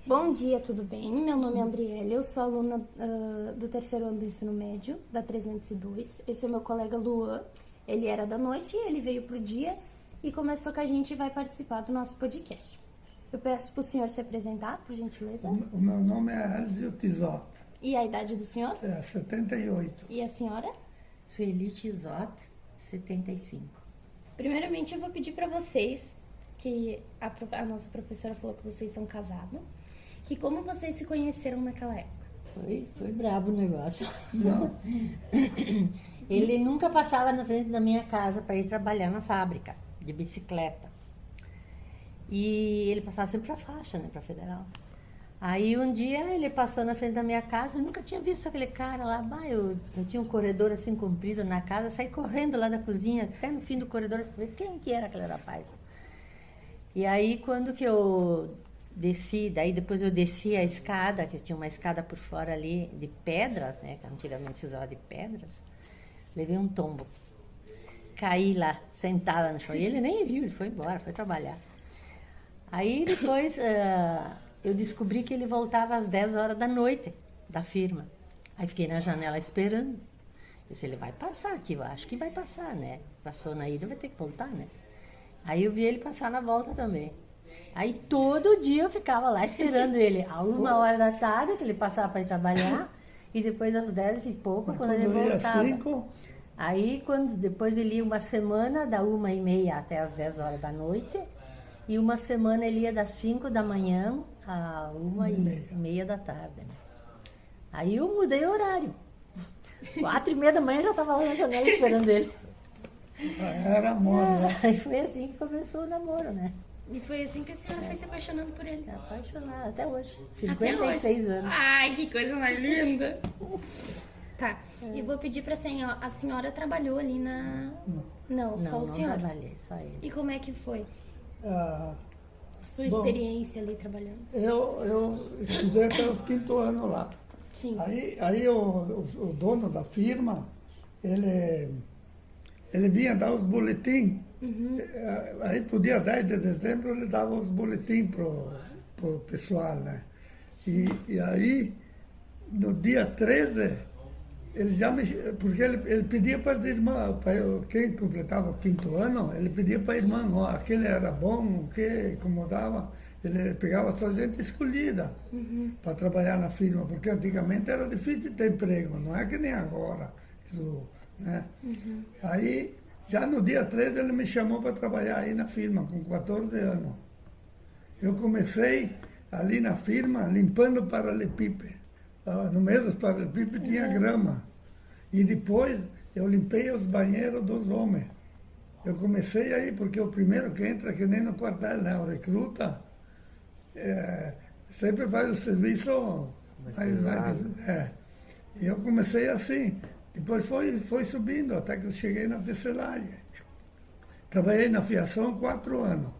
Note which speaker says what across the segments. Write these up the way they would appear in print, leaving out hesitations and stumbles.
Speaker 1: Bom dia, tudo bem? Meu nome é Andriele, eu sou aluna do terceiro ano do ensino médio, da 302. Esse é meu colega Luan, ele era da noite e ele veio pro dia e começou com a gente e vai participar do nosso podcast. Eu peço pro senhor se apresentar, por gentileza.
Speaker 2: O meu nome é Elzio Tisotti,
Speaker 1: E a idade do senhor?
Speaker 2: é 78.
Speaker 1: E a senhora?
Speaker 3: Sueli Tisotti, 75.
Speaker 1: Primeiramente, eu vou pedir para vocês, que a nossa professora falou que vocês são casados, que como vocês se conheceram naquela época?
Speaker 3: Foi brabo o negócio.
Speaker 2: Não,
Speaker 3: Ele nunca passava na frente da minha casa para ir trabalhar na fábrica de bicicleta. E ele passava sempre para faixa, né, para federal. Aí um dia ele passou na frente da minha casa, eu nunca tinha visto aquele cara lá. Eu tinha um corredor assim comprido na casa, saí correndo lá da cozinha, até no fim do corredor, eu falei, quem que era aquele rapaz? E aí quando que eu desci, daí depois eu desci a escada, que tinha uma escada por fora ali de pedras, né, que antigamente se usava de pedras, levei um tombo. Caí lá, sentada no chão, e ele nem viu, ele foi embora, foi trabalhar. Aí depois eu descobri que ele voltava às 10 horas da noite da firma. Aí fiquei na janela esperando. Eu disse, ele vai passar aqui, eu acho que vai passar, né? Passou na ida, vai ter que voltar, né? Aí eu vi ele passar na volta também. Aí todo dia eu ficava lá esperando ele. A 1h da tarde, que ele passava para ir trabalhar, e depois às 10 e pouco,
Speaker 2: mas
Speaker 3: quando ele
Speaker 2: ia
Speaker 3: voltava.
Speaker 2: 5,
Speaker 3: Aí depois ele ia uma semana, da 1h30 até as 10 horas da noite, e uma semana ele ia das 5 da manhã a 1h30 da tarde. Né? Aí eu mudei o horário. 4h30 da manhã eu já estava lá na janela esperando ele.
Speaker 2: era amor, né?
Speaker 3: Aí foi assim que começou o namoro, né?
Speaker 1: E foi assim que a senhora foi se apaixonando por ele.
Speaker 3: Apaixonada até hoje.
Speaker 1: Até
Speaker 3: 56
Speaker 1: hoje.
Speaker 3: anos.
Speaker 1: Ai, que coisa mais linda. Tá, e vou pedir pra senhora, a senhora trabalhou ali na... Não, só o senhor.
Speaker 3: Não trabalhei, só ele.
Speaker 1: E como é que foi
Speaker 2: Ah,
Speaker 1: a sua
Speaker 2: Bom.
Speaker 1: experiência ali trabalhando?
Speaker 2: eu estudei até o 5º ano lá.
Speaker 1: Sim.
Speaker 2: Aí o dono da firma, ele vinha dar os boletins. Aí pro dia 10 de dezembro ele dava os boletins pro pessoal, né? E aí, no dia 13, ele já porque ele pedia para as irmãs, quem completava o 5º ano, ele pedia para a irmã, ó, aquele era bom, o que incomodava. Ele pegava só gente escolhida para trabalhar na firma, porque antigamente era difícil de ter emprego, não é que nem agora. Né? Aí, já no dia 13, ele me chamou para trabalhar aí na firma, com 14 anos. Eu comecei ali na firma limpando paralelepípedo. No meio dos paralelepípedos tinha grama. E depois eu limpei os banheiros dos homens. Eu comecei aí, porque o primeiro que entra, que nem no quartel, né? O recruta, sempre faz o serviço mais. E eu comecei assim. Depois foi subindo, até que eu cheguei na tecelagem. Trabalhei na fiação 4 anos,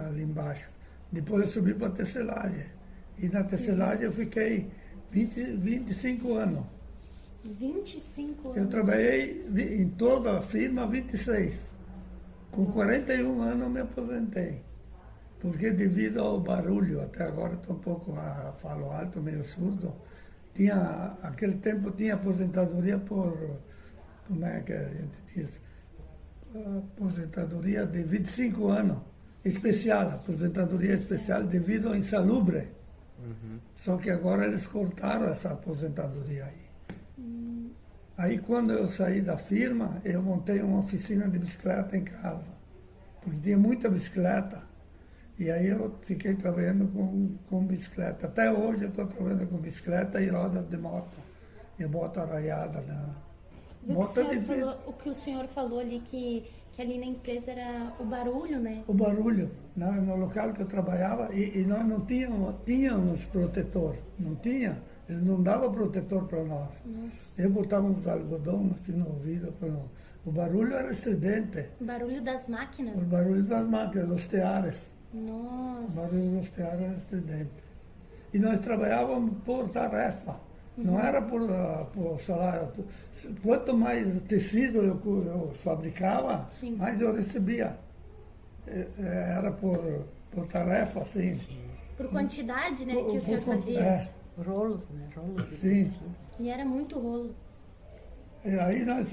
Speaker 2: ali embaixo. Depois eu subi para a tecelagem. E na tecelagem eu fiquei 25 anos.
Speaker 1: 25 anos.
Speaker 2: Eu trabalhei em toda a firma 26. Com 41 anos eu me aposentei. Porque devido ao barulho, até agora estou um pouco, falo alto, meio surdo, aquele tempo tinha aposentadoria como é que a gente diz? Aposentadoria de 25 anos. Especial, aposentadoria especial devido ao insalubre. Só que agora eles cortaram essa aposentadoria aí. Aí quando eu saí da firma, eu montei uma oficina de bicicleta em casa. Porque tinha muita bicicleta. E aí eu fiquei trabalhando com bicicleta. Até hoje eu estou trabalhando com bicicleta e rodas de moto. E moto arraiada.
Speaker 1: O que o senhor falou ali, que ali na empresa era o barulho, né?
Speaker 2: O barulho. No local que eu trabalhava, e nós não tínhamos protetor. Não tinha. Eles não davam protetor para nós.
Speaker 1: Nossa.
Speaker 2: Eu botava uns algodão assim no ouvido. O barulho era estridente.
Speaker 1: O barulho das máquinas?
Speaker 2: O barulho das máquinas, dos teares.
Speaker 1: Nossa.
Speaker 2: O barulho dos teares era estridente. E nós trabalhávamos por tarefa. Não era por salário. Quanto mais tecido eu fabricava,
Speaker 1: Sim.
Speaker 2: mais eu recebia. Era por tarefa, assim.
Speaker 3: Sim.
Speaker 1: Por quantidade, né, que o senhor
Speaker 2: por-
Speaker 1: fazia.
Speaker 2: é.
Speaker 3: Rolos, né? Rolos de
Speaker 2: Sim.
Speaker 3: tecido.
Speaker 1: E era muito rolo.
Speaker 2: E aí nós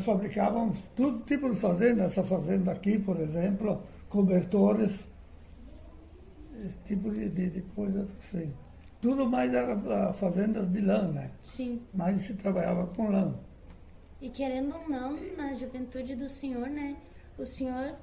Speaker 2: fabricávamos todo tipo de fazenda, essa fazenda aqui, por exemplo, cobertores, esse tipo de coisas assim. Tudo mais era fazendas de lã, né?
Speaker 1: Sim.
Speaker 2: Mas se trabalhava com lã.
Speaker 1: E querendo ou não, na juventude do senhor, né? O senhor,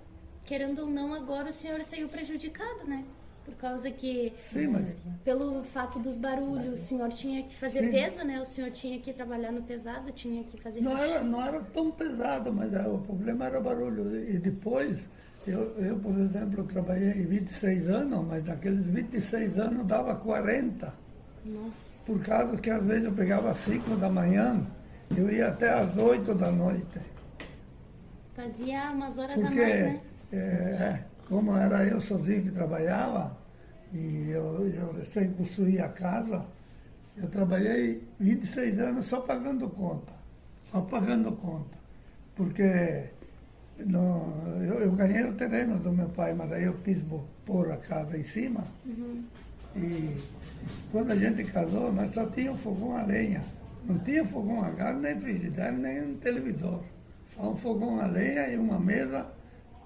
Speaker 1: querendo ou não, agora o senhor saiu prejudicado, né? Por causa que,
Speaker 2: Sim, mas
Speaker 1: pelo fato dos barulhos, o senhor tinha que fazer
Speaker 2: Sim.
Speaker 1: peso, né? O senhor tinha que trabalhar no pesado, tinha que fazer
Speaker 2: não era tão pesado, mas o problema era o barulho. E depois, eu, por exemplo, trabalhei 26 anos, mas naqueles 26 anos dava 40.
Speaker 1: Nossa,
Speaker 2: Por causa que às vezes eu pegava às 5 da manhã, eu ia até às 8 da noite.
Speaker 1: fazia umas horas a
Speaker 2: Porque,
Speaker 1: mais, né?
Speaker 2: como era eu sozinho que trabalhava, e eu recém construí a casa, eu trabalhei 26 anos só pagando conta. Só pagando conta. Porque eu ganhei o terreno do meu pai, mas aí eu quis pôr a casa em cima. E quando a gente casou, nós só tínhamos fogão a lenha. Não tinha fogão a gás, nem frigideira, nem televisor. Só um fogão a lenha e uma mesa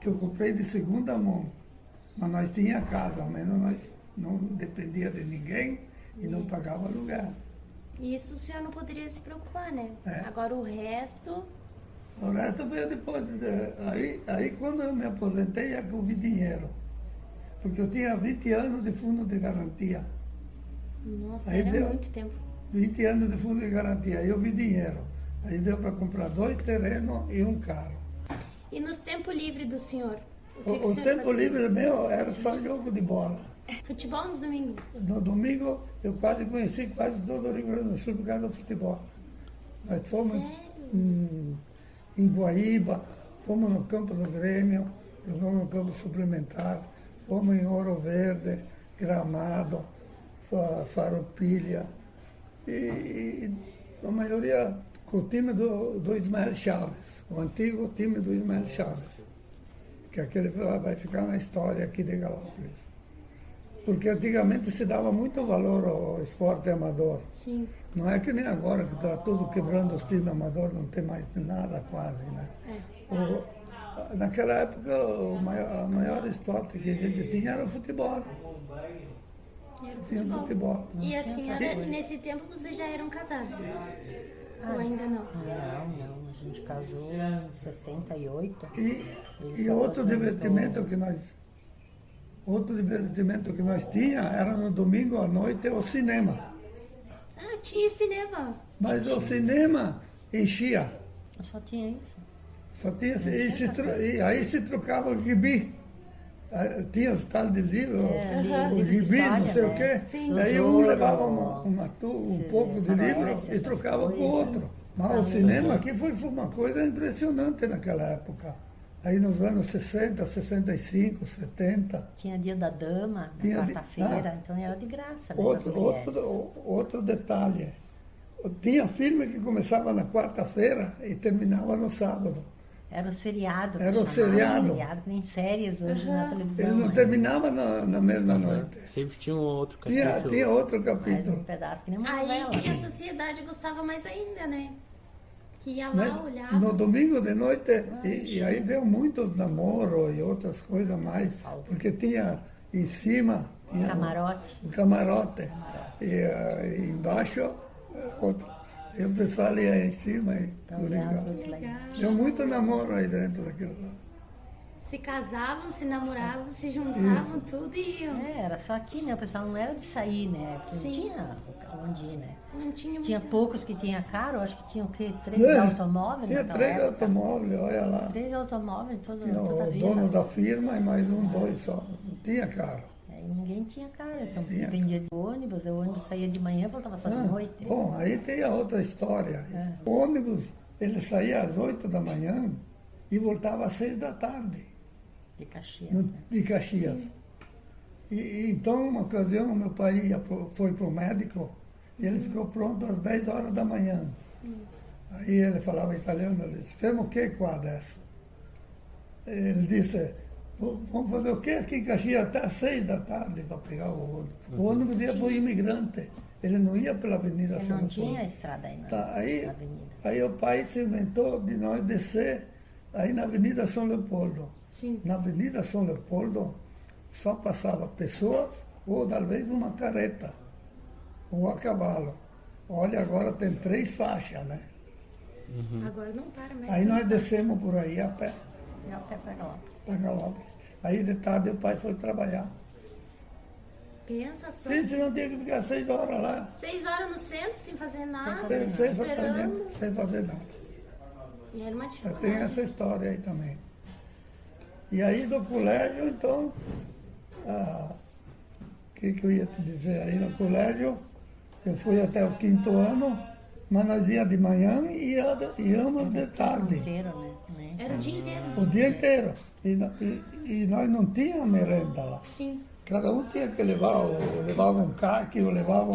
Speaker 2: que eu comprei de segunda mão. Mas nós tínhamos casa, ao menos nós não dependia de ninguém e não pagava aluguel.
Speaker 1: E isso o senhor não poderia se preocupar, né?
Speaker 2: É.
Speaker 1: Agora o resto,
Speaker 2: O resto veio depois. Aí quando eu me aposentei é que eu vi dinheiro. Porque eu tinha 20 anos de fundo de garantia.
Speaker 1: nossa,
Speaker 2: Aí
Speaker 1: era
Speaker 2: deu.
Speaker 1: muito tempo.
Speaker 2: 20 anos de fundo de garantia. Aí eu vi dinheiro. Aí deu para comprar 2 terrenos e um carro.
Speaker 1: E nos tempos livres do senhor? que
Speaker 2: O
Speaker 1: senhor
Speaker 2: tempo
Speaker 1: fazia?
Speaker 2: livre meu era só jogo de bola.
Speaker 1: Futebol nos domingos?
Speaker 2: No domingo eu quase conheci quase todo o Rio Grande do Sul por causa do futebol. Nós fomos em Guaíba, fomos no campo do Grêmio, fomos no campo suplementar, fomos em Ouro Verde, Gramado, Farroupilha. E a maioria com o time do Ismael Chaves, o antigo time do Ismael Chaves, que aquele vai ficar na história aqui de Galópolis. Porque antigamente se dava muito valor ao esporte amador.
Speaker 1: Sim.
Speaker 2: Não é que nem agora, que está tudo quebrando os times amadores, não tem mais nada quase, né? Naquela época, o maior esporte que a gente tinha era o futebol.
Speaker 1: Era o
Speaker 2: Tinha futebol.
Speaker 1: E a senhora, nesse tempo, vocês já eram casados? Ou ainda não?
Speaker 3: Não, a gente casou em 68.
Speaker 2: E outro divertimento que nós tinha era no domingo à noite o cinema.
Speaker 1: Ah, tinha cinema.
Speaker 2: Mas o cinema enchia.
Speaker 3: Só tinha isso.
Speaker 2: Só tinha, e aí se trocava o gibi. Tinha os tal de livro, o
Speaker 3: livro de
Speaker 2: gibi, não
Speaker 3: história,
Speaker 2: sei o
Speaker 3: né?
Speaker 2: quê.
Speaker 1: Sim.
Speaker 2: Daí um
Speaker 3: Tesouro,
Speaker 2: levava um pouco de livro
Speaker 3: faroeste,
Speaker 2: e
Speaker 3: essas
Speaker 2: trocava com o
Speaker 3: coisas.
Speaker 2: outro. Mas o cinema aqui foi uma coisa impressionante naquela época. Aí nos anos 60, 65, 70.
Speaker 3: Tinha dia da dama, na
Speaker 2: Tinha
Speaker 3: quarta-feira, então era de graça. Né,
Speaker 2: Outro detalhe. Tinha filme que começava na quarta-feira e terminava no sábado.
Speaker 3: Era o seriado.
Speaker 2: Era o
Speaker 3: que chamava,
Speaker 2: seriado.
Speaker 3: que nem séries hoje na televisão.
Speaker 2: Ele não
Speaker 3: né?
Speaker 2: terminava na mesma noite.
Speaker 4: Sempre tinha um outro capítulo.
Speaker 2: Tinha outro
Speaker 3: Mais
Speaker 2: capítulo.
Speaker 3: um pedaço, que nem uma
Speaker 1: Aí
Speaker 3: novela.
Speaker 1: que a sociedade gostava mais ainda, né? Que ia
Speaker 2: Né?
Speaker 1: lá, olhava.
Speaker 2: No domingo de noite, e aí deu muitos namoros e outras coisas mais, porque tinha em cima tinha
Speaker 3: Camarote.
Speaker 2: um camarote, e embaixo outro. E o pessoal ia em cima e
Speaker 3: Então,
Speaker 2: brincava.
Speaker 1: Legal.
Speaker 2: Deu muito namoro aí dentro daquilo lá.
Speaker 1: Se casavam, se namoravam, se juntavam, tudo e iam.
Speaker 3: Era só aqui, né? O pessoal não era de sair, né? Porque
Speaker 1: Sim.
Speaker 3: não tinha onde ir, né?
Speaker 1: Não tinha
Speaker 3: Tinha
Speaker 1: muita...
Speaker 3: poucos que tinha carro, acho que tinham o quê? 3 automóveis
Speaker 2: Tinha
Speaker 3: naquela
Speaker 2: 3
Speaker 3: época.
Speaker 2: automóveis, olha lá.
Speaker 3: 3 automóveis toda
Speaker 2: Tinha
Speaker 3: a
Speaker 2: o
Speaker 3: vida.
Speaker 2: dono da firma e mais 2 só. Não tinha carro.
Speaker 3: Aí ninguém tinha carro, então
Speaker 2: Tinha.
Speaker 3: dependia de ônibus. O ônibus saía de manhã e voltava só de noite.
Speaker 2: Bom, aí tem a outra história. O ônibus, ele saía às 8 da manhã e voltava às 6 da tarde,
Speaker 3: De Caxias, né?
Speaker 2: de Caxias. E então, uma ocasião, meu pai foi para o médico e ele ficou pronto às 10 horas da manhã. Aí ele falava italiano, ele disse, fermo che qua adesso? Ele disse, Vamos fazer o quê? Aqui em Caxias até às 6 da tarde para pegar o ônibus. O ônibus ia para o imigrante. Ele não ia pela Avenida
Speaker 3: Eu
Speaker 2: São
Speaker 3: não
Speaker 2: Leopoldo.
Speaker 3: tinha estrada aí
Speaker 2: Tá,
Speaker 3: na
Speaker 2: aí
Speaker 3: avenida.
Speaker 2: o pai se inventou de nós descer aí na Avenida São Leopoldo.
Speaker 1: Sim.
Speaker 2: Na Avenida São Leopoldo só passava pessoas ou talvez uma carreta ou a cavalo. Olha, agora tem 3 faixas, né?
Speaker 1: Agora não para mais.
Speaker 2: Aí nós descemos por aí a pé
Speaker 3: Eu até pego lá.
Speaker 2: para Galópolis. Aí de tarde o pai foi trabalhar.
Speaker 1: Pensa só.
Speaker 2: Sim, você não tinha que ficar 6 horas lá,
Speaker 1: 6 horas no centro, sem fazer nada,
Speaker 3: fazer
Speaker 2: sem
Speaker 1: esperando.
Speaker 2: sem fazer nada.
Speaker 1: E era uma
Speaker 2: Já
Speaker 1: dificuldade.
Speaker 2: tem essa história aí também. E aí do colégio, então, o que eu ia te dizer? Aí no colégio, eu fui até o 5º ano, mas nós íamos de manhã e íamos de tarde,
Speaker 3: Inteiro, né?
Speaker 1: Era o dia inteiro.
Speaker 2: o dia inteiro. E nós não tínhamos merenda lá.
Speaker 1: Sim.
Speaker 2: Cada um tinha que levar, ou levava um caque, ou levava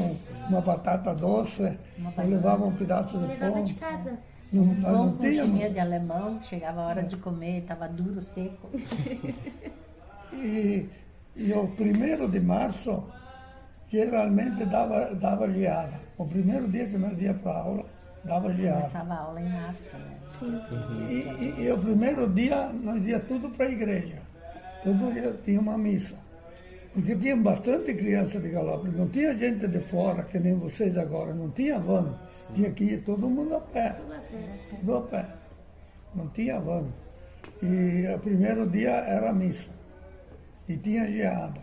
Speaker 2: uma batata doce, ou levava um pedaço
Speaker 1: Eu
Speaker 2: de
Speaker 1: levava
Speaker 2: pão.
Speaker 1: de casa.
Speaker 2: Não, nós
Speaker 3: Pão
Speaker 2: não
Speaker 3: com
Speaker 2: tínhamos.
Speaker 3: chinês de alemão, chegava a hora de comer, estava duro, seco.
Speaker 2: E o 1º de março, geralmente dava geada. O primeiro dia que nós ia para a aula, dava geada.
Speaker 3: Começava a aula em março, né?
Speaker 1: Sim.
Speaker 2: E o primeiro dia, nós ia tudo para a igreja. Todo dia tinha uma missa. Porque tinha bastante criança de Galópolis. Não tinha gente de fora, que nem vocês agora. Não tinha van. Tinha que ir todo mundo a pé.
Speaker 1: Tudo a pé.
Speaker 2: Tudo a pé. Não tinha van. E o primeiro dia era a missa. E tinha geada.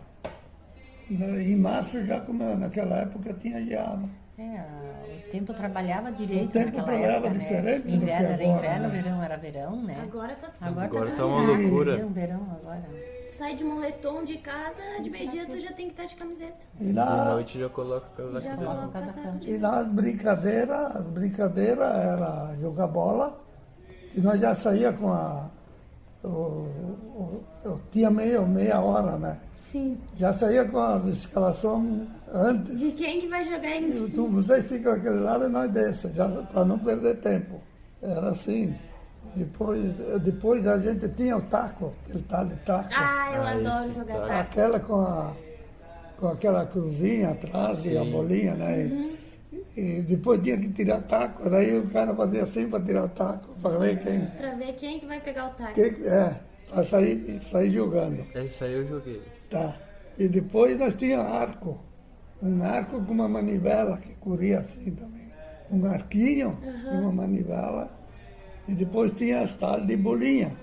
Speaker 2: Em março, já como naquela época, tinha geada.
Speaker 3: O tempo trabalhava direito
Speaker 2: O tempo
Speaker 3: naquela
Speaker 2: trabalhava
Speaker 3: época,
Speaker 2: diferente do que
Speaker 3: Inverno era
Speaker 2: agora,
Speaker 3: inverno,
Speaker 2: né?
Speaker 3: verão era verão, né?
Speaker 1: Agora tá tudo.
Speaker 4: Agora
Speaker 1: tudo
Speaker 4: tá uma
Speaker 1: virado.
Speaker 4: loucura.
Speaker 3: Verão agora.
Speaker 1: Sai de moletom de casa, de meio-dia tu já tem que estar de camiseta.
Speaker 2: E
Speaker 4: À
Speaker 2: lá,
Speaker 4: noite já coloca o casaco.
Speaker 1: Já
Speaker 3: Coloca o
Speaker 1: coloca
Speaker 3: casacão.
Speaker 1: casaco.
Speaker 2: e lá as brincadeiras era jogar bola. E nós já saía com eu tinha meia hora, né?
Speaker 1: Sim.
Speaker 2: Já saía com as escalações antes.
Speaker 1: De quem que vai jogar em
Speaker 2: Vocês ficam aquele lado e nós desce, já para não perder tempo. Era assim. Depois a gente tinha o taco, aquele tal de taco.
Speaker 1: Ah, eu
Speaker 4: Ah,
Speaker 1: adoro
Speaker 4: esse
Speaker 1: jogar
Speaker 4: tá.
Speaker 1: taco.
Speaker 2: Aquela com aquela cruzinha atrás e a
Speaker 4: Sim.
Speaker 2: bolinha, né? E depois tinha que tirar taco, daí o cara fazia assim para tirar o taco, para ver quem.
Speaker 1: Pra ver quem que vai pegar o taco.
Speaker 2: Para sair jogando.
Speaker 4: Esse aí eu joguei.
Speaker 2: Tá. E depois nós tínhamos arco. Um arco com uma manivela que corria assim também. Um arquinho e uma manivela. E depois tinha as tal de bolinha.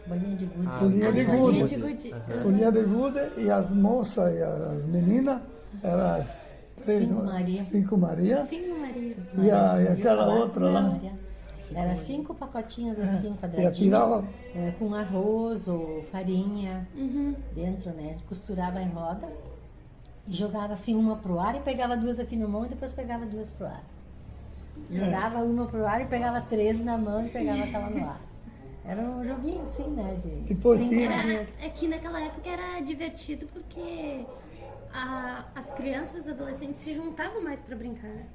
Speaker 3: Bolinha de gude.
Speaker 2: Bolinha de
Speaker 1: Bolinha
Speaker 2: gude.
Speaker 1: de gude.
Speaker 2: Bolinha de gude e as moças e as meninas eram as
Speaker 3: Cinco Maria.
Speaker 2: 5 Maria.
Speaker 1: Sim, Maria.
Speaker 2: E aquela outra lá.
Speaker 3: Era 5 pacotinhos assim,
Speaker 2: E
Speaker 3: quadradinhos.
Speaker 2: atirava.
Speaker 3: Com arroz ou farinha
Speaker 1: Uhum.
Speaker 3: dentro, né? Costurava em roda e jogava assim uma pro ar e pegava 2 aqui na mão e depois pegava 2 pro ar. Jogava uma pro ar e pegava 3 na mão e pegava aquela no ar. Era um joguinho assim, né? De
Speaker 2: Depois
Speaker 3: 5
Speaker 2: tinha-
Speaker 3: Marias.
Speaker 1: É que naquela época era divertido porque as crianças e adolescentes se juntavam mais pra brincar, né?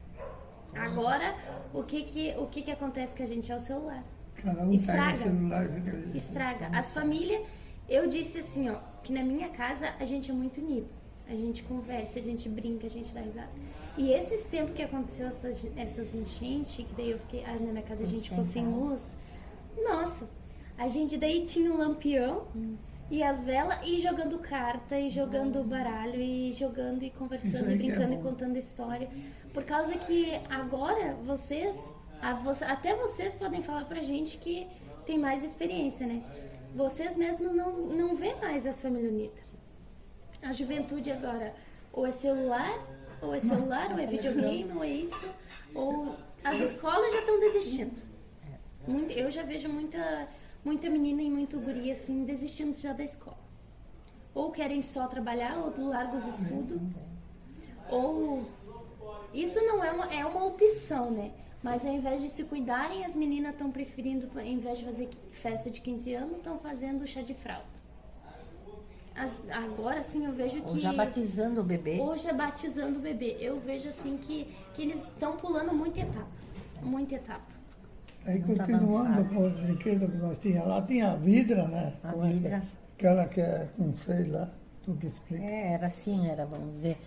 Speaker 1: Agora, o que acontece com a gente é o celular.
Speaker 2: Cada um
Speaker 1: Estraga.
Speaker 2: pega o celular e fica ali.
Speaker 1: Estraga. As famílias, eu disse assim, ó, que na minha casa a gente é muito unido. A gente conversa, a gente brinca, a gente dá risada. E esses tempos que aconteceu essas enchentes, que daí eu fiquei, na minha casa a gente ficou sem luz. Nossa, a gente daí tinha um lampião e as velas e jogando carta e jogando baralho e jogando e
Speaker 2: Isso
Speaker 1: conversando
Speaker 2: aí
Speaker 1: e
Speaker 2: que é
Speaker 1: brincando e
Speaker 2: bom.
Speaker 1: contando história. Por causa que agora até vocês podem falar pra gente que tem mais experiência, né? Vocês mesmos não vê mais as famílias unidas. A juventude agora ou é celular, ou é videogame, ou é isso, ou as escolas já estão desistindo. Eu já vejo muita menina e muito guria assim desistindo já da escola. Ou querem só trabalhar, ou largam os estudos, ou isso não é uma opção, né? Mas ao invés de se cuidarem, as meninas estão preferindo, ao invés de fazer festa de 15 anos, estão fazendo chá de fralda. Agora sim eu vejo que...
Speaker 3: Ou já batizando o bebê.
Speaker 1: Hoje é batizando o bebê. Eu vejo assim que eles estão pulando muita etapa. Muita etapa.
Speaker 2: Aí
Speaker 3: Muito
Speaker 2: continuando
Speaker 3: avançado.
Speaker 2: com os brinquedos que nós tínhamos lá, tinha a vidra, né?
Speaker 3: A
Speaker 2: Como é que é?
Speaker 3: vidra.
Speaker 2: aquela que é com sei lá, tu que explica.
Speaker 3: Era assim, vamos dizer,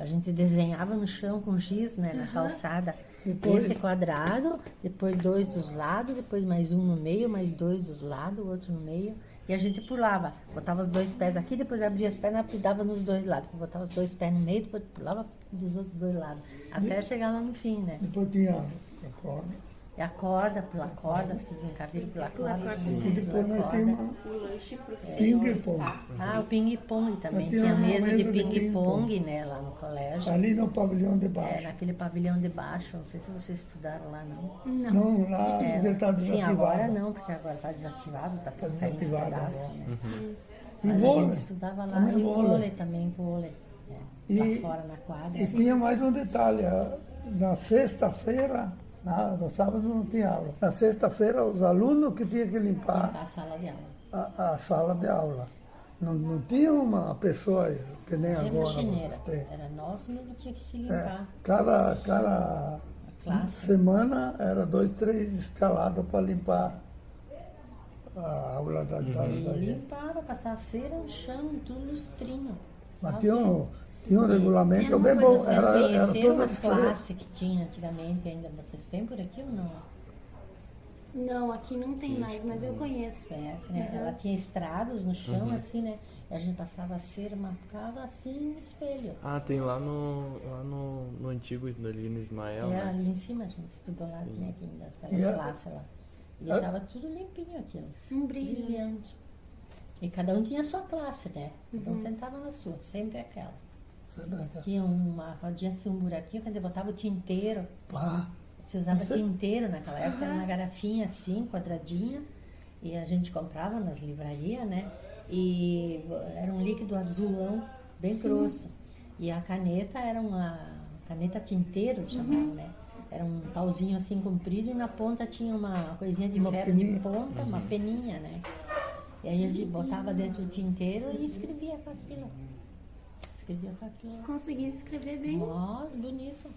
Speaker 3: a gente desenhava no chão com giz, né, na calçada.
Speaker 2: Depois-
Speaker 3: Esse quadrado, depois 2 dos lados, depois mais um no meio, mais 2 dos lados, o outro no meio. E a gente pulava, botava os 2 pés aqui, depois abria as pernas e dava nos 2 lados. Botava os 2 pés no meio, depois pulava dos outros 2 lados. Até chegar lá no fim, né?
Speaker 2: Depois tinha a corda.
Speaker 3: E a corda, pular corda, vocês nunca viram pular corda?
Speaker 2: E depois nós
Speaker 3: corda.
Speaker 2: tínhamos
Speaker 5: O lanche pro
Speaker 2: ping-pong.
Speaker 3: Ah, o ping-pong também.
Speaker 2: Tinha
Speaker 3: Tinha
Speaker 2: uma
Speaker 3: mesa de
Speaker 2: mesa de
Speaker 3: ping-pong, né, lá no colégio.
Speaker 2: Ali no pavilhão de baixo.
Speaker 3: Naquele pavilhão de baixo. Não sei se vocês estudaram lá, não.
Speaker 2: Não, lá
Speaker 3: É,
Speaker 2: ele está
Speaker 3: sim,
Speaker 2: desativado.
Speaker 3: agora não, porque agora está desativado, está tudo caindo os
Speaker 2: desativado
Speaker 3: pedaços.
Speaker 2: agora.
Speaker 3: Né?
Speaker 2: E
Speaker 3: Mas a
Speaker 2: vôlei.
Speaker 3: gente estudava lá.
Speaker 2: Também
Speaker 3: E
Speaker 2: vôlei.
Speaker 3: vôlei também, vôlei. Lá fora na quadra.
Speaker 2: E tinha mais um detalhe. Na sexta-feira, no sábado não tinha aula. Na sexta-feira, os alunos que tinham que limpar
Speaker 3: A sala de aula.
Speaker 2: a sala de aula. Não tinha uma pessoa que nem
Speaker 3: Sempre
Speaker 2: agora
Speaker 3: chineira.
Speaker 2: vocês têm.
Speaker 3: Era nosso, mas não tinha que se
Speaker 2: É,
Speaker 3: limpar.
Speaker 2: cada
Speaker 3: Classe.
Speaker 2: semana era 2, 3 escalados para limpar a aula da
Speaker 3: E
Speaker 2: gente.
Speaker 3: limpava, passava cera no chão, tudo lustrinho.
Speaker 2: Mas
Speaker 3: sabe?
Speaker 2: tinha um regulamento
Speaker 1: Tinha uma
Speaker 2: bem bom.
Speaker 1: coisa,
Speaker 3: Vocês
Speaker 2: Era
Speaker 3: conheceram
Speaker 2: todas
Speaker 3: as classes que tinha antigamente ainda? Vocês têm por aqui ou não?
Speaker 1: Não, aqui não tem mais, mas eu conheço.
Speaker 3: Conhece, né? Ela tinha estrados no chão, assim, né? E a gente passava a cera, marcava assim no espelho.
Speaker 4: Ah, tem lá no antigo, ali no Ismael, né?
Speaker 3: Ali em cima a gente estudou lá, tinha aqui ainda
Speaker 2: E
Speaker 3: aquelas
Speaker 2: a-
Speaker 3: classes lá. E deixava tudo limpinho aquilo.
Speaker 1: Um brilho.
Speaker 3: Brilhante. E cada um tinha a sua classe, né? Cada um sentava na sua, sempre aquela. Tinha uma rodinha assim, um buraquinho, quando você botava o tinteiro.
Speaker 2: Pá,
Speaker 3: Se usava tinteiro naquela época, era uma garrafinha assim, quadradinha, e a gente comprava nas livrarias, né? E era um líquido azulão, bem grosso. E a caneta era uma caneta tinteiro, chamavam, né? Era um pauzinho assim comprido e na ponta tinha uma coisinha de
Speaker 2: Uma
Speaker 3: ferro
Speaker 2: peninha.
Speaker 3: de ponta, uma peninha, né? E aí a gente botava dentro do tinteiro e escrevia com aquilo. Escrevia com aquilo.
Speaker 1: Consegui escrever bem.
Speaker 3: Nossa, bonito.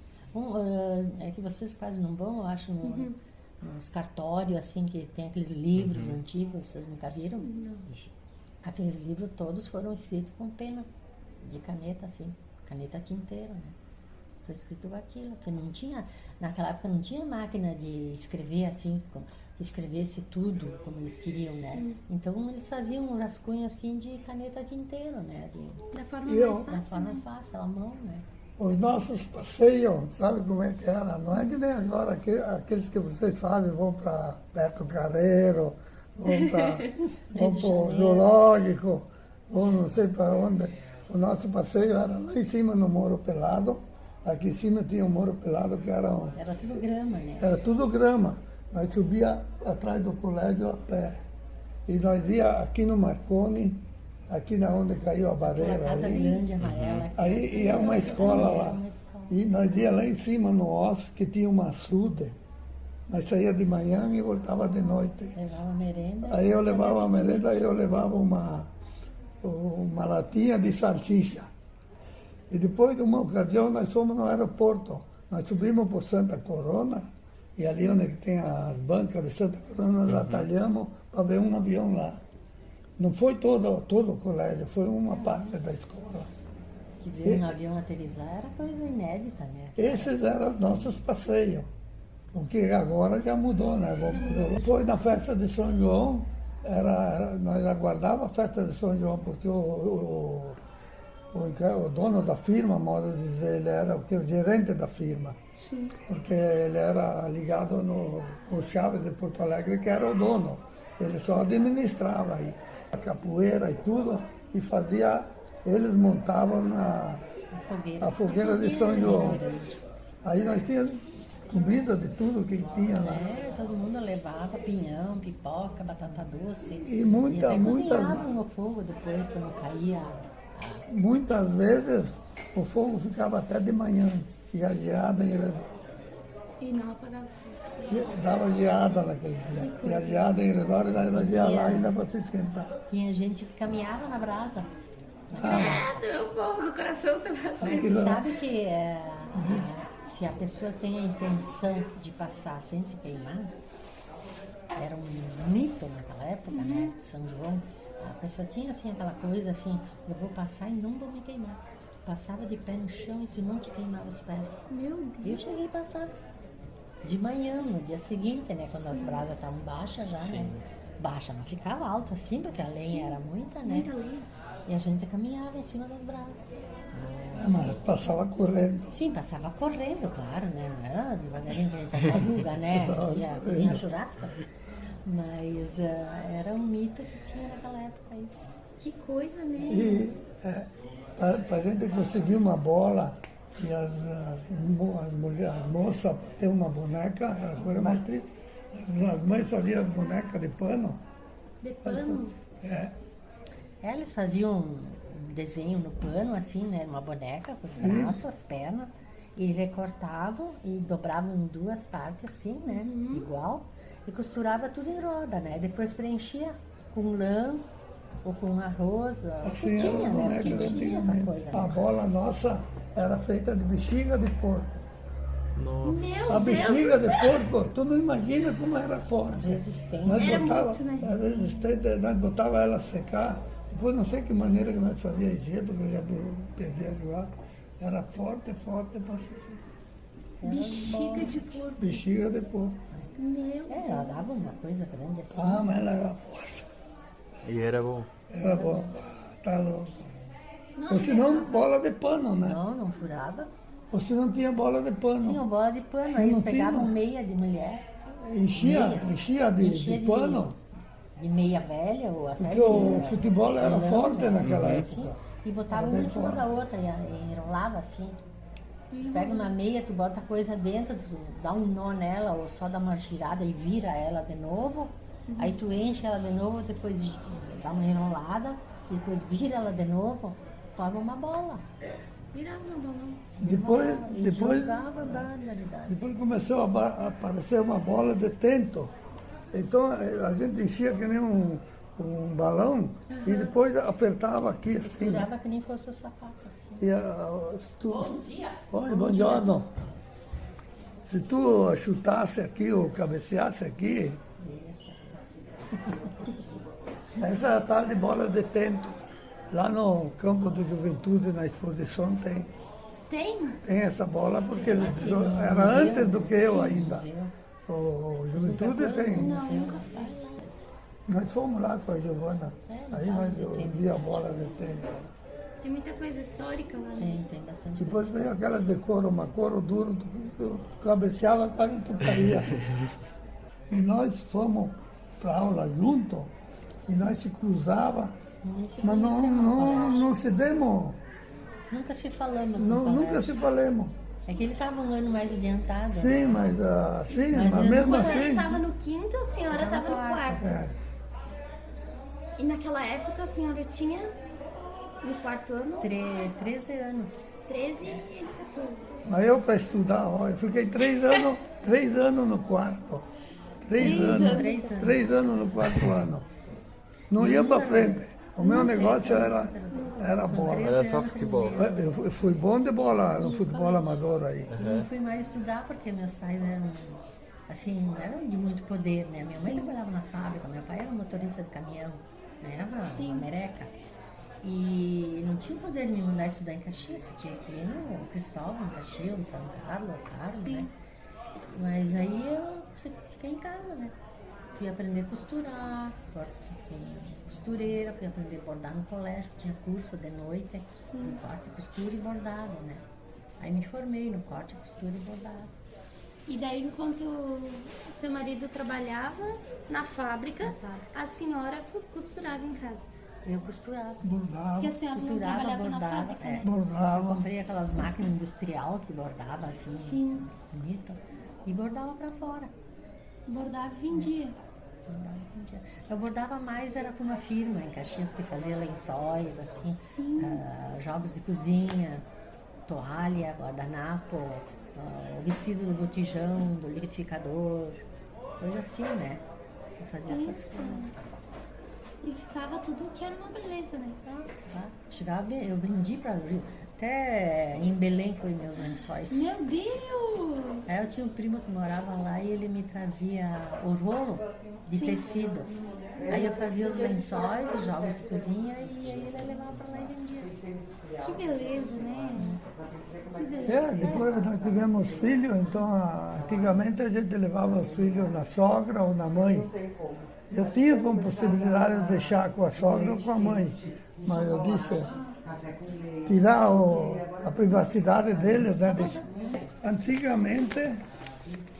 Speaker 3: É que vocês quase não vão, eu acho, nos cartórios, assim, que tem aqueles livros antigos, vocês nunca viram?
Speaker 1: Não.
Speaker 3: Aqueles livros todos foram escritos com pena, de caneta, assim, caneta tinteiro, né? Foi escrito com aquilo, porque não tinha, naquela época não tinha máquina de escrever assim, que escrevesse tudo como eles queriam, né? Então eles faziam um rascunho assim de caneta tinteiro, né?
Speaker 1: Da forma
Speaker 2: E eu-
Speaker 1: mais
Speaker 3: Da
Speaker 1: fácil.
Speaker 3: forma fácil, à mão, né?
Speaker 2: os nossos passeios, sabe como é que era? Não é que nem agora, aqueles que vocês fazem, vão para Beto Carreiro, vão para o zoológico, ou não sei para onde. O nosso passeio era lá em cima no Moro Pelado. Aqui em cima tinha um Moro Pelado que era
Speaker 3: Tudo grama, né?
Speaker 2: era tudo grama. Nós subia atrás do colégio a pé. E nós ia aqui no Marconi, aqui na onde caiu a
Speaker 3: Aquela
Speaker 2: barreira.
Speaker 3: casa
Speaker 2: ali.
Speaker 3: grande, amarela.
Speaker 2: Aí ia uma escola lá.
Speaker 3: Uma escola.
Speaker 2: E nós ia lá em cima no Osso, que tinha uma açude. Nós saía de manhã e voltava de noite.
Speaker 3: Levava merenda.
Speaker 2: Aí eu levava a merenda, aí eu levava uma latinha de salsicha. E depois de uma ocasião nós fomos no aeroporto. Nós subimos por Santa Corona, e ali onde tem as bancas de Santa Corona, nós atalhamos para ver um avião lá. Não foi todo o colégio, foi uma parte da escola.
Speaker 3: Que ver um avião aterrissar era coisa inédita, né?
Speaker 2: Esses eram os nossos passeios. O que agora já mudou, né? Depois na festa de São João, nós aguardávamos a festa de São João, porque o dono da firma, modo de dizer, ele era o gerente da firma.
Speaker 1: Sim.
Speaker 2: Porque ele era ligado no Chaves de Porto Alegre, que era o dono. Ele só administrava aí a capoeira e tudo, e fazia, eles montavam a fogueira de São João. Aí nós tínhamos comida de tudo que tinha lá.
Speaker 3: Todo mundo levava pinhão, pipoca, batata doce.
Speaker 2: E muitas
Speaker 3: cozinhavam no fogo depois, quando caía.
Speaker 2: Muitas vezes o fogo ficava até de manhã, e a geada em redor.
Speaker 1: E não apagava.
Speaker 2: Dava geada naquele dia. E a geada em redor, ela ia lá ainda para se esquentar.
Speaker 3: Tinha gente que caminhava na brasa.
Speaker 1: Credo, o povo do coração se
Speaker 3: Mas tu sabe que se a pessoa tem a intenção de passar sem se queimar, era um mito naquela época, né? São João. A pessoa tinha assim aquela coisa assim, eu vou passar e não vou me queimar. Passava de pé no chão e tu não te queimava os pés.
Speaker 1: Meu
Speaker 3: Eu
Speaker 1: Deus.
Speaker 3: cheguei a passar de manhã, no dia seguinte, né? Quando as brasas estavam baixas já, né? Baixa, não ficava alto assim, porque a lenha era muita, né?
Speaker 1: Muita lenha.
Speaker 3: E a gente caminhava em cima das brasas.
Speaker 2: Mas passava correndo.
Speaker 3: Sim, passava correndo, claro, né? Não era devagarinho que nem tartaruga, né? Tinha churrasco. Mas era um mito que tinha naquela época isso.
Speaker 1: Que coisa, né?
Speaker 2: E para a gente conseguir uma bola, e as moças ter uma boneca, era a coisa mais triste. As mães faziam as bonecas de pano.
Speaker 1: De pano.
Speaker 3: Eles faziam um desenho no pano, assim, né? Uma boneca, com os braços, as pernas, e recortavam e dobravam em duas partes, assim, né? Igual. E costurava tudo em roda, né? Depois preenchia com lã ou com arroz, o
Speaker 2: Assim
Speaker 3: que
Speaker 2: eram
Speaker 3: tinha,
Speaker 2: as
Speaker 3: né?
Speaker 2: bonecas
Speaker 3: Porque tinha outra
Speaker 2: antigamente.
Speaker 3: coisa,
Speaker 2: A
Speaker 3: né?
Speaker 2: bola nossa era feita de bexiga de porco.
Speaker 4: Nossa.
Speaker 1: Meu
Speaker 2: A
Speaker 1: Deus.
Speaker 2: bexiga de porco, tu não imagina como era forte.
Speaker 3: Resistente.
Speaker 2: Nós
Speaker 1: Era
Speaker 2: botava,
Speaker 1: muito, né?
Speaker 2: era resistente, nós botava ela secar. Depois não sei que maneira que nós fazíamos gelo, porque eu já perdi a jogar. Era forte,
Speaker 1: Bexiga de porco.
Speaker 2: bexiga de porco.
Speaker 1: Meu
Speaker 3: Ela dava uma coisa grande assim.
Speaker 2: Ah, mas ela era forte.
Speaker 4: E era bom.
Speaker 2: Era bom. Tá louco. Ou se não, bola de pano, né?
Speaker 3: Não furava.
Speaker 2: Ou se não tinha bola de pano.
Speaker 3: Tinha bola de pano,
Speaker 2: Eu
Speaker 3: aí eles
Speaker 2: não tinha.
Speaker 3: pegavam meia de mulher.
Speaker 2: Enchia
Speaker 3: Meias.
Speaker 2: de pano.
Speaker 3: De meia velha ou até
Speaker 2: Porque o
Speaker 3: de,
Speaker 2: futebol era
Speaker 3: lã,
Speaker 2: forte
Speaker 3: né?
Speaker 2: naquela
Speaker 3: Assim,
Speaker 2: época.
Speaker 3: e botava
Speaker 2: Era
Speaker 3: uma
Speaker 2: bem
Speaker 3: em cima
Speaker 2: forte.
Speaker 3: da outra e enrolava assim. Pega uma meia, tu bota coisa dentro, tu dá um nó nela ou só dá uma girada e vira ela de novo. Aí tu enche ela de novo, depois dá uma enrolada, e depois vira ela de novo, forma uma bola.
Speaker 1: Virava uma balão.
Speaker 2: Depois
Speaker 3: Jogava barbaridade.
Speaker 2: Depois começou a aparecer uma bola de tento. Então a gente enchia que nem um balão e depois apertava aqui assim.
Speaker 3: Tirava que nem fosse o sapato assim.
Speaker 2: E Oi, bom giorno. Se tu chutasse aqui ou cabeceasse aqui, essa é a tal de bola de tento. Lá no campo do Juventude, na exposição, tem essa bola, porque era antes do que eu ainda. O Juventude tem.
Speaker 1: Não, nunca fui.
Speaker 2: Nós fomos lá com a Giovana, aí nós vimos a bola de tento.
Speaker 1: Tem muita coisa histórica lá, né?
Speaker 3: Tem bastante.
Speaker 2: Depois veio aquelas de couro, uma couro duro, tu cabeceava, quase tu caía. E nós fomos para aula junto, e nós se cruzava, mas não se demos,
Speaker 3: Nunca se falamos.
Speaker 2: nunca se falamos.
Speaker 3: É que ele estava um ano mais adiantado.
Speaker 2: Sim, mas assim,
Speaker 3: Mas
Speaker 2: mas
Speaker 3: eu
Speaker 2: mesmo
Speaker 3: não-
Speaker 1: Quando ele
Speaker 2: assim.
Speaker 1: estava no quinto, a senhora estava no quarto.
Speaker 2: É,
Speaker 1: E naquela época a senhora tinha, no quarto ano,
Speaker 3: 13 anos.
Speaker 1: 13 e ele 14.
Speaker 2: mas eu para estudar, ó, eu fiquei 3 anos no quarto. 3 anos.
Speaker 3: 3 anos.
Speaker 2: 3 anos no quarto ano. Não ia para frente. O meu negócio era bola.
Speaker 4: Era só futebol.
Speaker 2: Eu fui bom de bola, no futebol amador aí.
Speaker 3: Eu não fui mais estudar porque meus pais eram, assim, não eram de muito poder, né? Minha mãe trabalhava na fábrica, meu pai era motorista de caminhão, ganhava uma mereca. E não tinha poder de me mandar estudar em Caxias, porque tinha que ir no Cristóvão, Caxias, no São Carlos, caro, né? Mas aí eu fiquei em casa, né? Fui aprender a costurar, fui costureira, fui aprender a bordar no colégio, que tinha curso de noite, de corte, costura e bordado, né? Aí me formei no corte, costura e bordado.
Speaker 1: E daí, enquanto o seu marido trabalhava na fábrica, a senhora costurava em casa.
Speaker 3: Eu costurava.
Speaker 2: Bordava,
Speaker 1: Porque a senhora não
Speaker 3: Costurava,
Speaker 1: trabalhava na
Speaker 3: bordava.
Speaker 1: fábrica,
Speaker 3: É.
Speaker 1: né?
Speaker 3: Eu
Speaker 2: bordava.
Speaker 3: comprei aquelas máquinas industrial que bordava assim,
Speaker 1: Sim.
Speaker 3: bonito, e bordava pra fora.
Speaker 1: Bordava e vendia.
Speaker 3: Bordava, vendia. Eu bordava mais, era com uma firma em Caxias que fazia lençóis, assim, jogos de cozinha, toalha, guardanapo, o vestido do botijão, do liquidificador, coisa assim, né? Eu fazia essas coisas.
Speaker 1: E ficava tudo que era uma beleza, né?
Speaker 3: Tá? Chegava, eu vendi para até em Belém foi meus lençóis.
Speaker 1: Meu Deus!
Speaker 3: Aí eu tinha um primo que morava lá e ele me trazia o rolo de tecido. Aí eu fazia os lençóis, os jogos de cozinha e aí ele levava pra lá e vendia.
Speaker 1: Que beleza, né? Que beleza.
Speaker 2: Depois nós tivemos filhos, então antigamente a gente levava os filhos na sogra ou na mãe. Eu tinha como possibilidade de deixar com a sogra ou com a mãe, mas eu disse, tirar a privacidade deles, né? Antigamente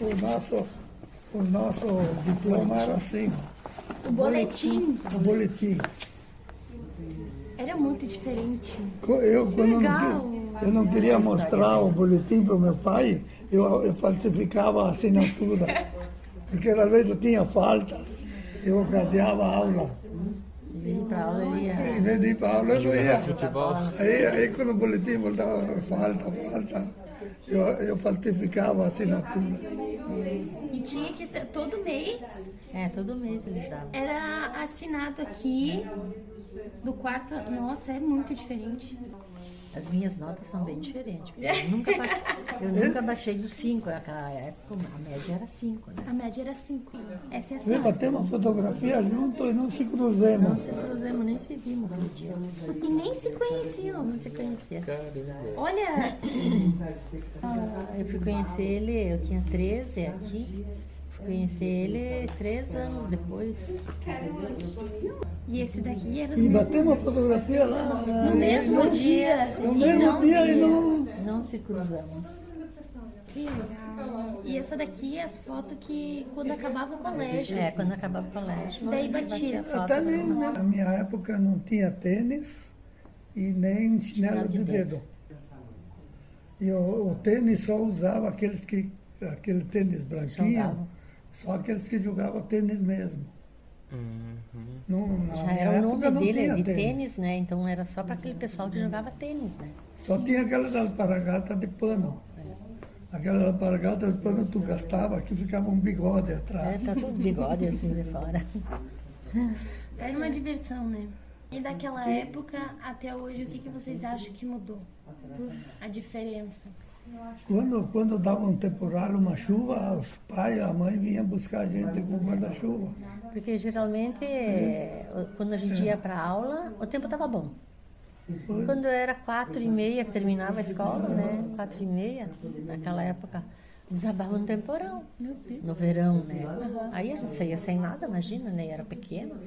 Speaker 2: o nosso diploma era assim,
Speaker 1: O boletim
Speaker 2: o boletim.
Speaker 1: era muito diferente.
Speaker 2: Eu não queria mostrar o boletim para o meu pai, eu falsificava a assinatura, porque às vezes eu tinha faltas, eu ocasiava a aula.
Speaker 3: Em vez de ir pra aula, ele ia.
Speaker 2: Em vez de ir para aula, eu não ia.
Speaker 4: Futebol.
Speaker 2: Aí quando o boletim voltava, falta, eu falsificava a assinatura.
Speaker 1: E tinha que ser todo mês,
Speaker 3: Todo mês eles davam.
Speaker 1: era assinado aqui do quarto. Nossa, é muito diferente.
Speaker 3: As minhas notas são bem diferentes. Porque eu nunca baixei dos 5. Naquela época a média era 5, né?
Speaker 1: A média era 5. Essa é a
Speaker 2: Vem
Speaker 1: sua.
Speaker 2: bater uma fotografia junto e não se cruzemos.
Speaker 3: Não se cruzamos, nem se vimos aquele dia.
Speaker 1: E nem se conheciam.
Speaker 3: Não se conhecia.
Speaker 1: Olha,
Speaker 3: Eu fui conhecer ele, eu tinha 13 aqui. Fui conhecer ele 3 anos depois.
Speaker 1: e esse daqui era do
Speaker 2: E
Speaker 1: mesmo,
Speaker 2: batemos a fotografia lá.
Speaker 1: no mesmo dia.
Speaker 2: No mesmo dia e não.
Speaker 3: Não se cruzamos.
Speaker 1: Que legal. E essa daqui é as fotos que quando acabava o colégio.
Speaker 3: Quando acabava o colégio.
Speaker 1: Daí batia.
Speaker 3: foto.
Speaker 2: Até nem, né? Na minha época não tinha tênis e nem chinelo de dedo. E o tênis só usava aquele tênis branquinho,
Speaker 3: Jogavam.
Speaker 2: só aqueles que jogavam tênis mesmo. Na
Speaker 3: Já
Speaker 2: minha
Speaker 3: era o
Speaker 2: época
Speaker 3: nome
Speaker 2: não
Speaker 3: dele,
Speaker 2: tinha
Speaker 3: de
Speaker 2: tênis.
Speaker 3: tênis, né? Então era só para aquele pessoal que jogava tênis, né?
Speaker 2: Só tinha aquelas alpargatas de pano. Aquelas alpargatas de pano tu gastava, que ficava um bigode atrás.
Speaker 3: Tá todos os bigodes assim de fora.
Speaker 1: Era uma diversão, né? E daquela época até hoje, o que vocês acham que mudou? A diferença.
Speaker 2: Quando dava um temporal, uma chuva, os pais, a mãe vinham buscar a gente com guarda-chuva.
Speaker 3: Porque geralmente, quando a gente ia para aula, o tempo estava bom. Quando era 4h30 que terminava a escola, né? 4h30, naquela época, desabava um temporal. No verão, né? Aí a gente saía sem nada, imagina, né? Era pequenos.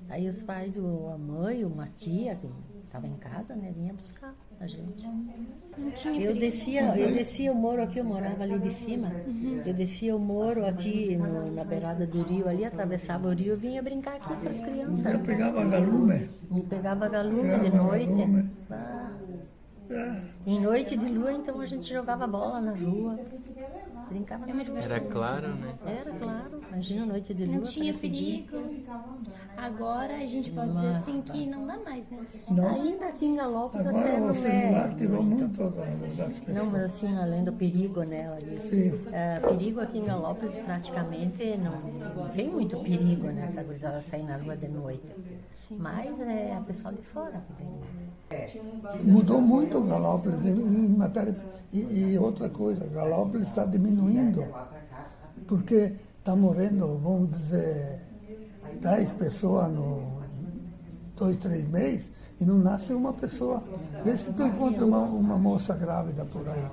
Speaker 3: Aí os pais, a mãe, uma tia que estava em casa, né? Vinha buscar a gente. Eu descia o morro aqui, eu morava ali de cima. Eu descia o morro aqui na beirada do rio ali, atravessava o rio e vinha brincar aqui com as crianças.
Speaker 2: Eu pegava galume.
Speaker 3: E pegava galume de
Speaker 2: Pegava
Speaker 3: noite.
Speaker 2: galume.
Speaker 3: Ah,
Speaker 2: É,
Speaker 3: em noite de lua, então a gente jogava bola na rua. Brincava na rua.
Speaker 4: Era claro, né?
Speaker 3: Era, claro. Imagina, noite de lua.
Speaker 1: Não tinha
Speaker 3: parece dia.
Speaker 1: perigo. Agora a gente pode dizer assim que não dá mais, né?
Speaker 2: não.
Speaker 3: Ainda aqui em Galópolis até
Speaker 2: Agora
Speaker 3: não
Speaker 2: o celular
Speaker 3: é.
Speaker 2: tirou muito das pessoas.
Speaker 3: Não, mas assim, além do perigo, né, ela disse.
Speaker 2: Sim.
Speaker 3: Perigo aqui em Galópolis praticamente não tem muito perigo, né, para gurizada sair na rua de noite. Mas é a pessoa de fora que vem.
Speaker 2: Mudou muito o Galópolis em matéria. E outra coisa, Galópolis está diminuindo, porque está morrendo, vamos dizer, 10 pessoas no 2, 3 meses e não nasce uma pessoa. Vê se tu encontra uma moça grávida por aí,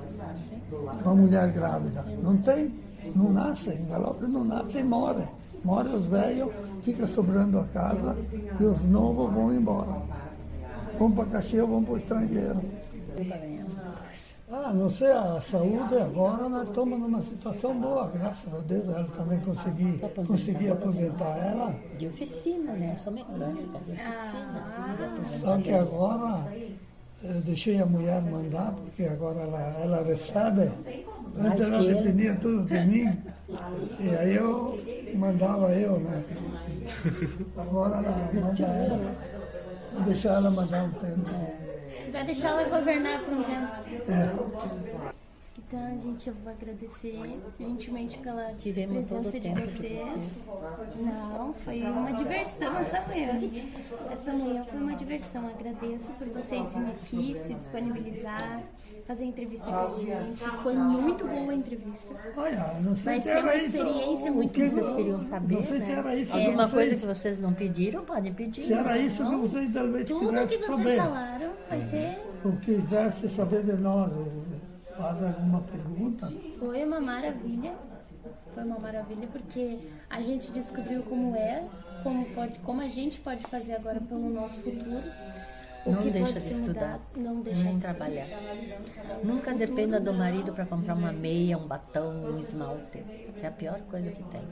Speaker 2: uma mulher grávida. Não tem, não nasce, em Galópolis não nasce e morre. Morre os velhos, fica sobrando a casa e os novos vão embora. Vão para Caxias, vão para o estrangeiro. Não sei, a saúde agora nós estamos numa situação boa, graças a Deus. Ela também consegui aposentar ela.
Speaker 3: De oficina, né? Sou mecânica de oficina.
Speaker 2: Só que agora eu deixei a mulher mandar, porque agora ela recebe. Antes ela
Speaker 3: que ele.
Speaker 2: dependia tudo de mim. E aí eu mandava eu, né? Agora ela manda ela. Vou deixar ela mandar um tempo.
Speaker 1: Vai deixar ela governar por um tempo. Então, a gente, eu vou agradecer gentilmente pela
Speaker 3: Tiremos todo
Speaker 1: presença
Speaker 3: o
Speaker 1: de
Speaker 3: tempo de
Speaker 1: vocês. Não, foi uma diversão essa manhã. Essa manhã foi uma diversão. Agradeço por vocês virem aqui, se disponibilizar, fazer entrevista com a gente. Foi muito boa a entrevista.
Speaker 2: Olha, não sei
Speaker 1: Vai
Speaker 2: se
Speaker 1: ser uma
Speaker 2: era isso.
Speaker 1: experiência
Speaker 2: o
Speaker 1: muito
Speaker 2: que
Speaker 1: boa.
Speaker 3: Vocês queriam saber,
Speaker 2: Não sei
Speaker 3: né?
Speaker 2: se era isso.
Speaker 3: Alguma
Speaker 2: vocês,
Speaker 3: coisa que vocês não pediram, podem pedir.
Speaker 2: Se era isso que
Speaker 1: Não.
Speaker 2: vocês talvez
Speaker 1: Tudo que
Speaker 2: quisessem
Speaker 1: vocês
Speaker 2: saber.
Speaker 1: falaram vai ser...
Speaker 2: Ou quisesse saber de nós, ou faz alguma pergunta.
Speaker 1: Foi uma maravilha. Foi uma maravilha porque a gente descobriu como é, como a gente pode fazer agora pelo nosso futuro. O
Speaker 3: Não
Speaker 1: que
Speaker 3: deixa
Speaker 1: pode
Speaker 3: de
Speaker 1: ser
Speaker 3: estudar,
Speaker 1: mudado, não deixa
Speaker 3: nem
Speaker 1: de
Speaker 3: trabalhar.
Speaker 1: estudar.
Speaker 3: Nunca dependa do marido para comprar uma meia, um batom, um esmalte. É a pior coisa que tem.